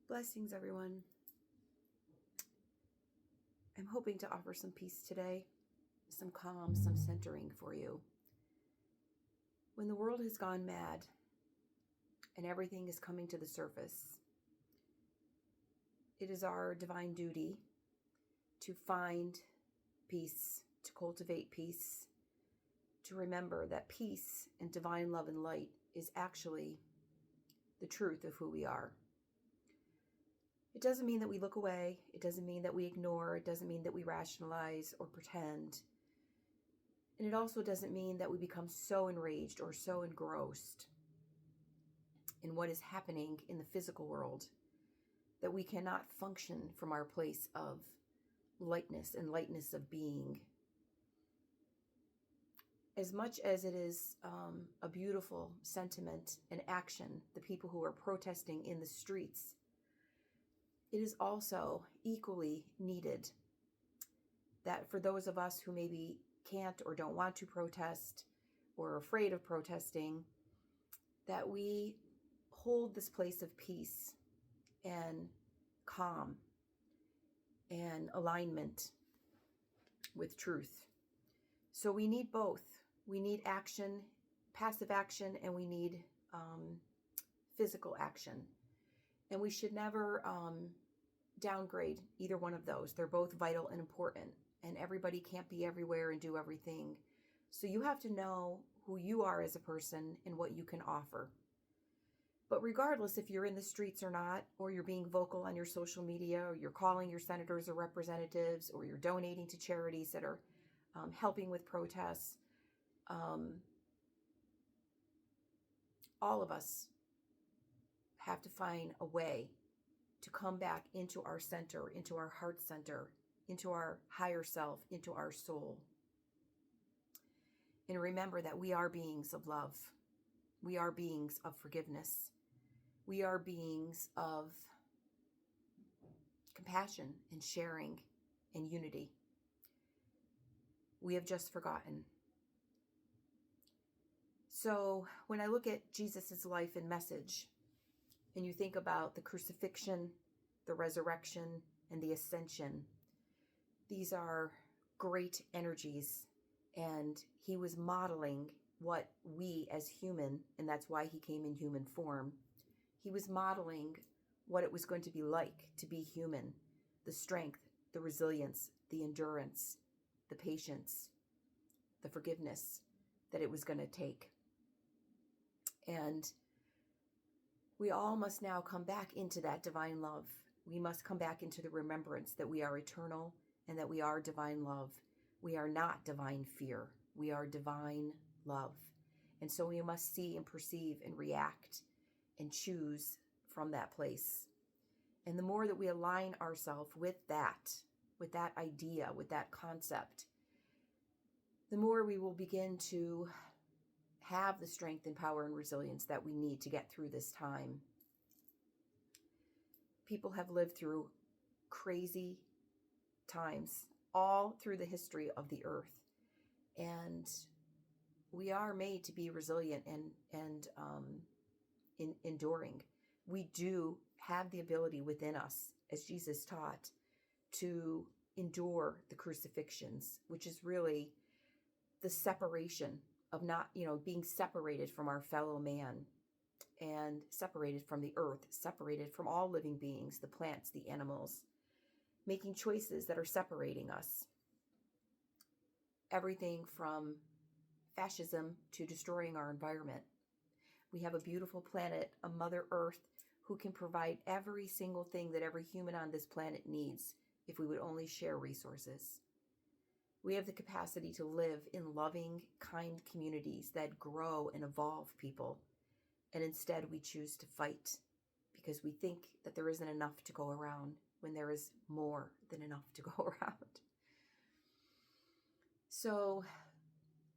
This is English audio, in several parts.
Blessings, everyone. I'm hoping to offer some peace today, some calm, some centering for you. When the world has gone mad and everything is coming to the surface, it is our divine duty to find peace, to cultivate peace, to remember that peace and divine love and light is actually the truth of who we are. It doesn't mean that we look away. It doesn't mean that we ignore. It doesn't mean that we rationalize or pretend. And it also doesn't mean that we become so enraged or so engrossed in what is happening in the physical world that we cannot function from our place of lightness and lightness of being. As much as it is a beautiful sentiment and action, the people who are protesting in the streets, it is also equally needed that for those of us who maybe can't or don't want to protest or are afraid of protesting, that we hold this place of peace and calm and alignment with truth. So we need both. We need action, passive action, and we need physical action. And we should never downgrade either one of those. They're both vital and important. And everybody can't be everywhere and do everything. So you have to know who you are as a person and what you can offer. But regardless if you're in the streets or not, or you're being vocal on your social media, or you're calling your senators or representatives, or you're donating to charities that are helping with protests, all of us have to find a way to come back into our center, into our heart center, into our higher self, into our soul. And remember that we are beings of love. We are beings of forgiveness. We are beings of compassion and sharing and unity. We have just forgotten. So when I look at Jesus's life and message, and you think about the crucifixion, the resurrection, and the ascension, these are great energies. And he was modeling what we as human, and that's why he came in human form, he was modeling what it was going to be like to be human, the strength, the resilience, the endurance, the patience, the forgiveness that it was going to take. And we all must now come back into that divine love. We must come back into the remembrance that we are eternal and that we are divine love. We are not divine fear. We are divine love. And so we must see and perceive and react and choose from that place. And the more that we align ourselves with that idea, with that concept, the more we will begin to have the strength and power and resilience that we need to get through this time. People have lived through crazy times all through the history of the earth. And we are made to be resilient and enduring. We do have the ability within us, as Jesus taught, to endure the crucifixions, which is really the separation of not, being separated from our fellow man and separated from the earth, separated from all living beings, the plants, the animals, making choices that are separating us. Everything from fascism to destroying our environment. We have a beautiful planet, a Mother Earth, who can provide every single thing that every human on this planet needs if we would only share resources. We have the capacity to live in loving, kind communities that grow and evolve people. And instead we choose to fight because we think that there isn't enough to go around when there is more than enough to go around. So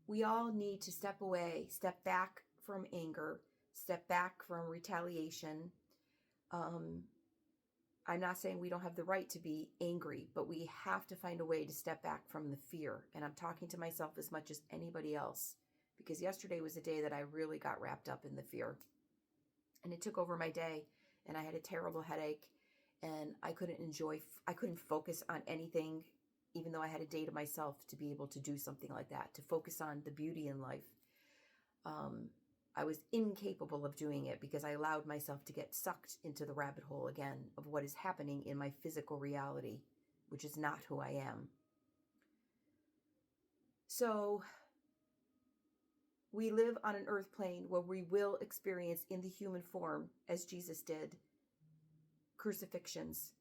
we all need to step away, step back from anger, step back from retaliation. I'm not saying we don't have the right to be angry, but we have to find a way to step back from the fear. And I'm talking to myself as much as anybody else, because yesterday was a day that I really got wrapped up in the fear. And it took over my day, and I had a terrible headache, and I couldn't focus on anything, even though I had a day to myself to be able to do something like that, to focus on the beauty in life. I was incapable of doing it because I allowed myself to get sucked into the rabbit hole again of what is happening in my physical reality, which is not who I am. So we live on an earth plane where we will experience in the human form, as Jesus did, crucifixions.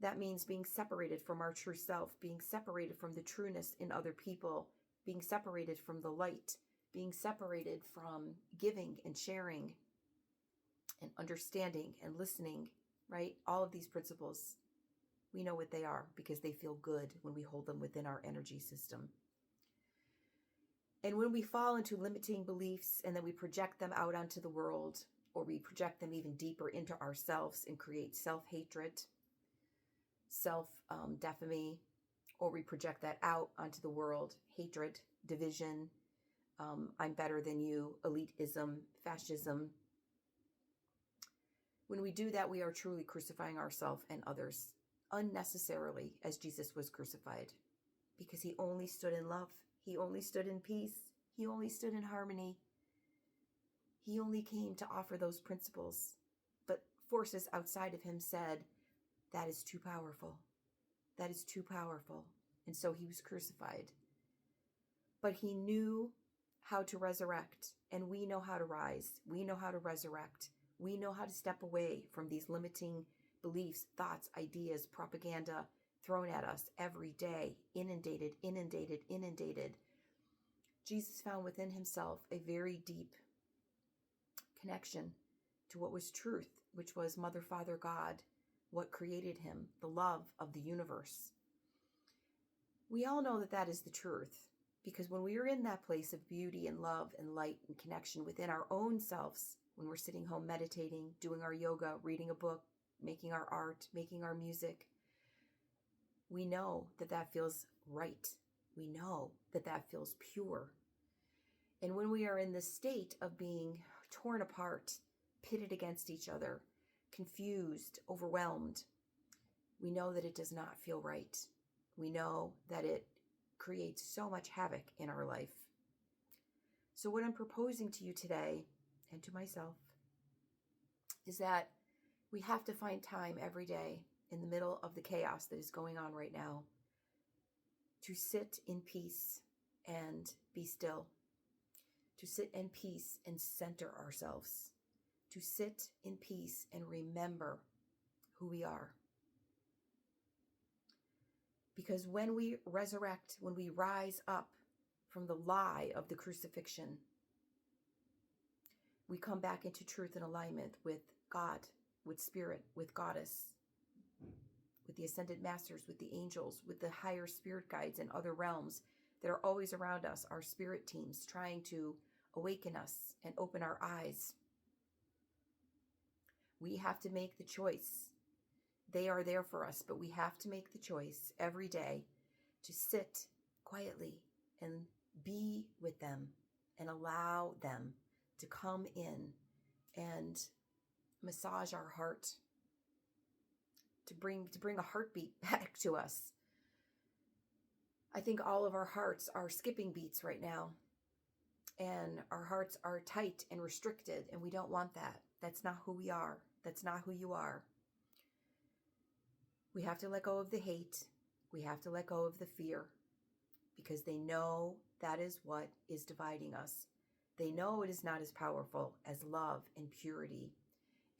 That means being separated from our true self, being separated from the trueness in other people, being separated from the light, being separated from giving and sharing and understanding and listening, right? All of these principles, we know what they are because they feel good when we hold them within our energy system. And when we fall into limiting beliefs and then we project them out onto the world, or we project them even deeper into ourselves and create self-hatred, self-defamy, or we project that out onto the world, hatred, division, I'm better than you, elitism, fascism. When we do that, we are truly crucifying ourselves and others unnecessarily, as Jesus was crucified, because he only stood in love. He only stood in peace. He only stood in harmony. He only came to offer those principles. But forces outside of him said, that is too powerful. That is too powerful. And so he was crucified. But he knew how to resurrect, and we know how to rise. We know how to resurrect. We know how to step away from these limiting beliefs, thoughts, ideas, propaganda thrown at us every day, inundated. Jesus found within himself a very deep connection to what was truth, which was Mother, Father, God, what created him, the love of the universe. We all know that that is the truth, because when we are in that place of beauty and love and light and connection within our own selves, when we're sitting home meditating, doing our yoga, reading a book, making our art, making our music, we know that that feels right. We know that that feels pure. And when we are in this state of being torn apart, pitted against each other, confused, overwhelmed, we know that it does not feel right. We know that it creates so much havoc in our life. So what I'm proposing to you today, and to myself, is that we have to find time every day in the middle of the chaos that is going on right now to sit in peace and be still, to sit in peace and center ourselves, to sit in peace and remember who we are. Because when we resurrect, when we rise up from the lie of the crucifixion, we come back into truth and alignment with God, with Spirit, with Goddess, with the Ascended Masters, with the angels, with the higher spirit guides and other realms that are always around us, our spirit teams trying to awaken us and open our eyes. We have to make the choice. They are there for us, but we have to make the choice every day to sit quietly and be with them and allow them to come in and massage our heart, to bring a heartbeat back to us. I think all of our hearts are skipping beats right now, and our hearts are tight and restricted, and we don't want that. That's not who we are. That's not who you are. We have to let go of the hate. We have to let go of the fear, because they know that is what is dividing us. They know it is not as powerful as love and purity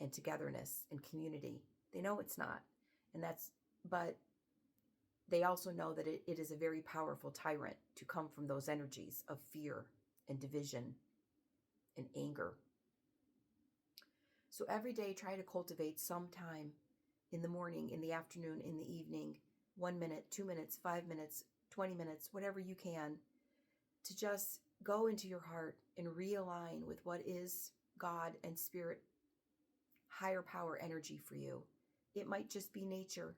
and togetherness and community. They know it's not. But they also know that it is a very powerful tyrant to come from those energies of fear and division and anger. So every day, try to cultivate some time in the morning, in the afternoon, in the evening, 1 minute, 2 minutes, 5 minutes, 20 minutes, whatever you can, to just go into your heart and realign with what is God and Spirit, higher power energy for you. It might just be nature.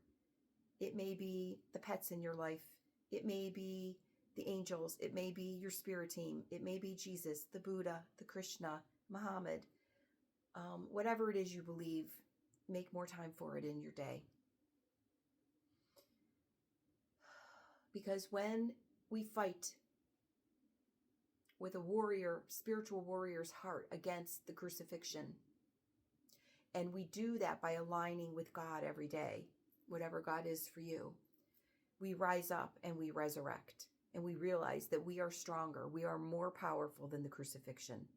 It may be the pets in your life. It may be the angels. It may be your spirit team. It may be Jesus, the Buddha, the Krishna, Muhammad. Whatever it is you believe, make more time for it in your day. Because when we fight with a warrior, spiritual warrior's heart against the crucifixion, and we do that by aligning with God every day, whatever God is for you, we rise up and we resurrect. And we realize that we are stronger. We are more powerful than the crucifixion.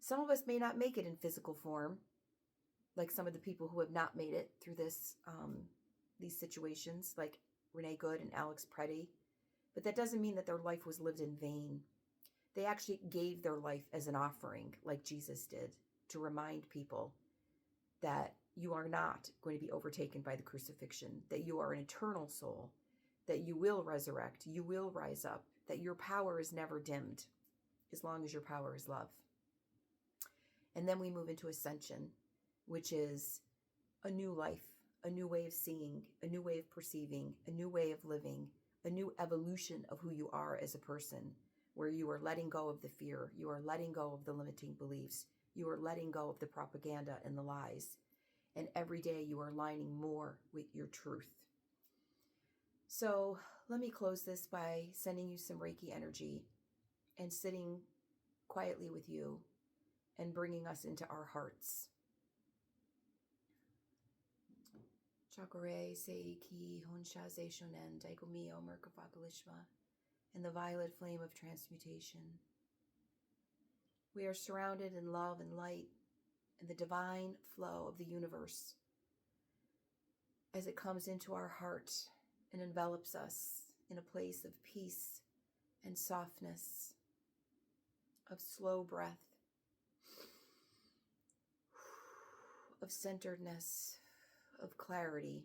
Some of us may not make it in physical form, like some of the people who have not made it through these situations, like Renee Good and Alex Preddy. But that doesn't mean that their life was lived in vain. They actually gave their life as an offering, like Jesus did, to remind people that you are not going to be overtaken by the crucifixion, that you are an eternal soul, that you will resurrect, you will rise up, that your power is never dimmed as long as your power is love. And then we move into ascension, which is a new life, a new way of seeing, a new way of perceiving, a new way of living, a new evolution of who you are as a person, where you are letting go of the fear, you are letting go of the limiting beliefs, you are letting go of the propaganda and the lies. And every day you are aligning more with your truth. So let me close this by sending you some Reiki energy and sitting quietly with you and bringing us into our hearts. Chakore Seiki Honsha Ze Shonen Daigomio Merkafakalishma, and the violet flame of transmutation. We are surrounded in love and light and the divine flow of the universe as it comes into our heart and envelops us in a place of peace and softness, of slow breath, of centeredness, of clarity,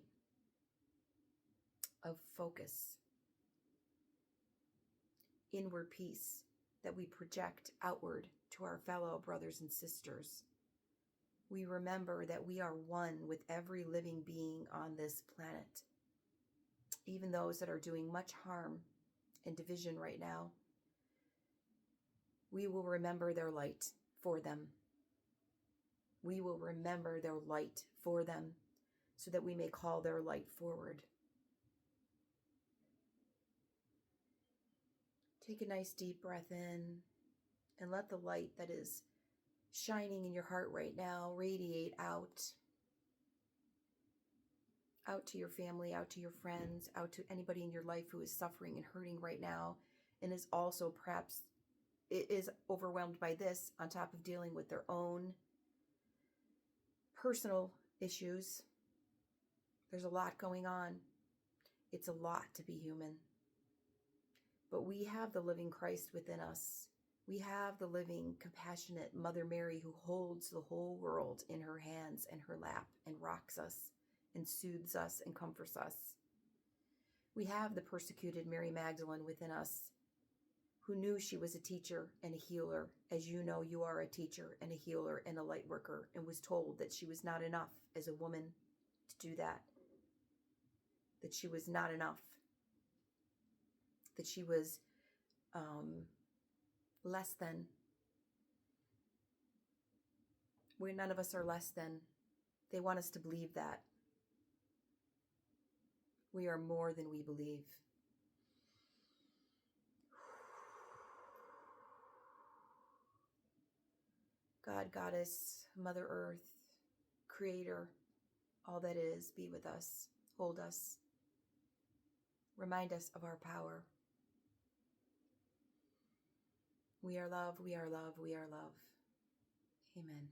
of focus, inward peace that we project outward to our fellow brothers and sisters. We remember that we are one with every living being on this planet, even those that are doing much harm and division right now. We will remember their light for them. We will remember their light for them so that we may call their light forward. Take a nice deep breath in and let the light that is shining in your heart right now radiate out to your family, out to your friends, out to anybody in your life who is suffering and hurting right now and is also perhaps is overwhelmed by this on top of dealing with their own personal issues. There's a lot going on. It's a lot to be human. But we have the living Christ within us. We have the living, compassionate Mother Mary who holds the whole world in her hands and her lap and rocks us and soothes us and comforts us. We have the persecuted Mary Magdalene within us who knew she was a teacher and a healer, as you know you are a teacher and a healer and a light worker, and was told that she was not enough as a woman to do that she was not enough, that she was less than. None of us are less than. They want us to believe that. We are more than we believe. God, Goddess, Mother Earth, Creator, all that is, be with us, hold us, remind us of our power. We are love, we are love, we are love. Amen.